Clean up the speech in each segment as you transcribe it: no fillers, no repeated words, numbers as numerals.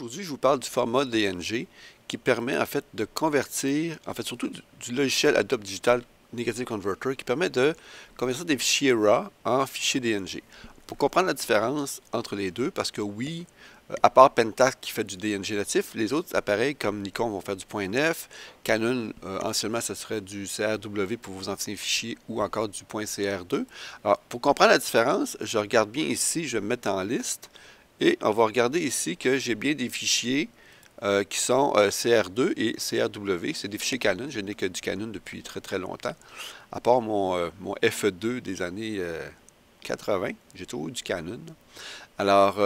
Aujourd'hui, je vous parle du format DNG qui permet en fait de convertir, en fait surtout du logiciel Adobe Digital Negative Converter qui permet de convertir des fichiers RAW en fichiers DNG. Pour comprendre la différence entre les deux, parce que oui, à part Pentax qui fait du DNG natif, les autres appareils comme Nikon vont faire du .NF, Canon, anciennement, ce serait du CRW pour vos anciens fichiers ou encore du .CR2. Alors, pour comprendre la différence, je regarde bien ici, je vais me mettre en liste et on va regarder ici que j'ai bien des fichiers qui sont CR2 et CRW. C'est des fichiers Canon, je n'ai que du Canon depuis très très longtemps, à part mon F2 des années 80, j'ai toujours eu du Canon. Alors,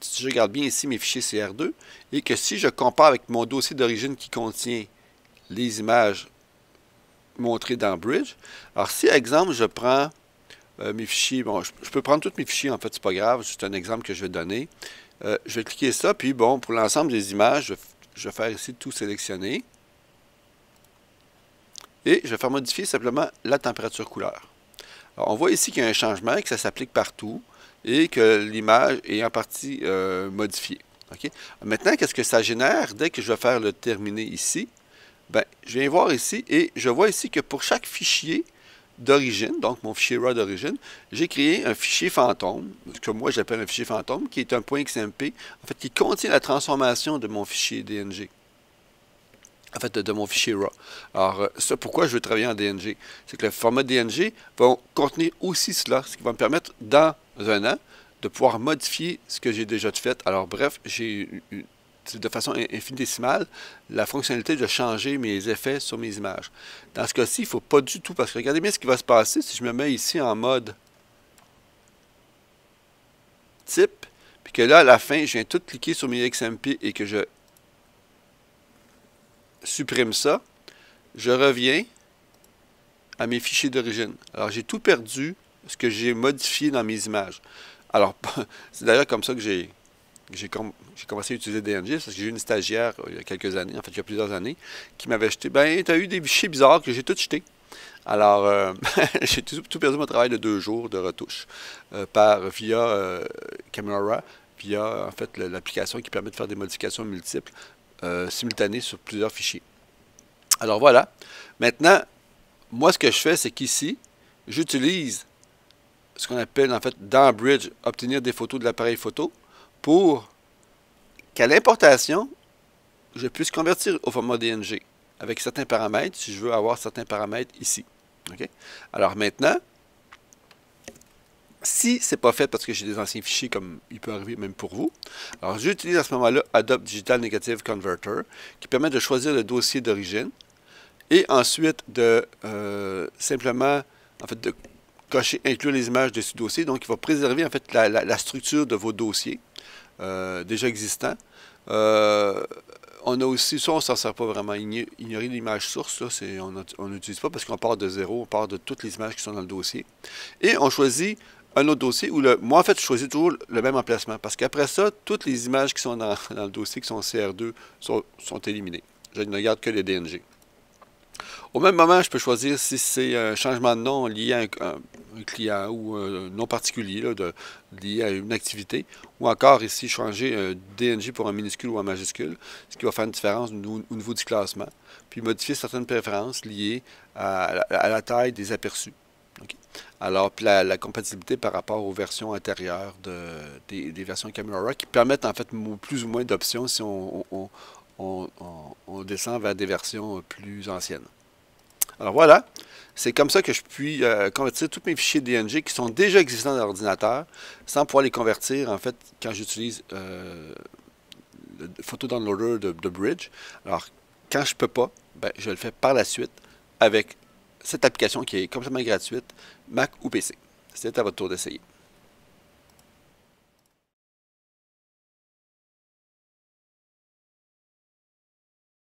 si je regarde bien ici mes fichiers CR2, et que si je compare avec mon dossier d'origine qui contient les images montrées dans Bridge, alors si, exemple, je prends mes fichiers, bon, je peux prendre tous mes fichiers, en fait, c'est pas grave, c'est un exemple que je vais donner. Je vais cliquer ça, puis bon, pour l'ensemble des images, je vais faire ici tout sélectionner. Et je vais faire modifier simplement la température couleur. Alors, on voit ici qu'il y a un changement, que ça s'applique partout et que l'image est en partie modifiée. Okay? Maintenant, qu'est-ce que ça génère dès que je vais faire le terminer ici? Ben, je viens voir ici et je vois ici que pour chaque fichier d'origine, donc mon fichier RAW d'origine, j'ai créé un fichier fantôme, ce que moi j'appelle un fichier fantôme, qui est un .xmp, en fait, qui contient la transformation de mon fichier DNG. En fait, de mon fichier RAW. Alors, ça, pourquoi je veux travailler en DNG? C'est que le format DNG va contenir aussi cela, ce qui va me permettre, dans un an, de pouvoir modifier ce que j'ai déjà fait. Alors, bref, j'ai de façon infinitésimale la fonctionnalité de changer mes effets sur mes images. Dans ce cas-ci, il ne faut pas du tout, parce que regardez bien ce qui va se passer si je me mets ici en mode type, puis que là, à la fin, je viens tout cliquer sur mes XMP et que je supprime ça, je reviens à mes fichiers d'origine. Alors, j'ai tout perdu, ce que j'ai modifié dans mes images. Alors, c'est d'ailleurs comme ça que j'ai commencé à utiliser DNG, parce que j'ai eu une stagiaire il y a quelques années, en fait il y a plusieurs années, qui m'avait jeté, ben, tu as eu des fichiers bizarres que j'ai tout jeté. Alors, j'ai tout perdu mon travail de 2 jours de retouche via Camera, via en fait l'application qui permet de faire des modifications multiples simultanées sur plusieurs fichiers. Alors voilà. Maintenant, moi ce que je fais, c'est qu'ici, j'utilise ce qu'on appelle en fait dans Bridge, obtenir des photos de l'appareil photo pour qu'à l'importation, je puisse convertir au format DNG avec certains paramètres, si je veux avoir certains paramètres ici. Okay? Alors maintenant, si ce n'est pas fait parce que j'ai des anciens fichiers, comme il peut arriver même pour vous, alors j'utilise à ce moment-là Adobe Digital Negative Converter, qui permet de choisir le dossier d'origine, et ensuite de simplement, en fait, de cocher inclure les images de ce dossier. Donc, il va préserver en fait la structure de vos dossiers déjà existants. On a aussi, ça on ne s'en sert pas vraiment, ignorer l'image source, là, on n'utilise pas parce qu'on part de zéro, on part de toutes les images qui sont dans le dossier. Et on choisit un autre dossier où, moi en fait, je choisis toujours le même emplacement parce qu'après ça, toutes les images qui sont dans le dossier, qui sont CR2, sont éliminées. Je ne regarde que les DNG. Au même moment, je peux choisir si c'est un changement de nom lié à un client ou un nom particulier là, lié à une activité, ou encore ici changer un DNG pour un minuscule ou un majuscule, ce qui va faire une différence au niveau du classement, puis modifier certaines préférences liées à la taille des aperçus. Okay. Alors, puis la compatibilité par rapport aux versions antérieures des versions Camera qui permettent en fait plus ou moins d'options si on descend vers des versions plus anciennes. Alors voilà, c'est comme ça que je puis convertir tous mes fichiers DNG qui sont déjà existants dans l'ordinateur sans pouvoir les convertir en fait quand j'utilise le Photo Downloader de Bridge. Alors quand je ne peux pas, ben, je le fais par la suite avec cette application qui est complètement gratuite, Mac ou PC. C'est à votre tour d'essayer.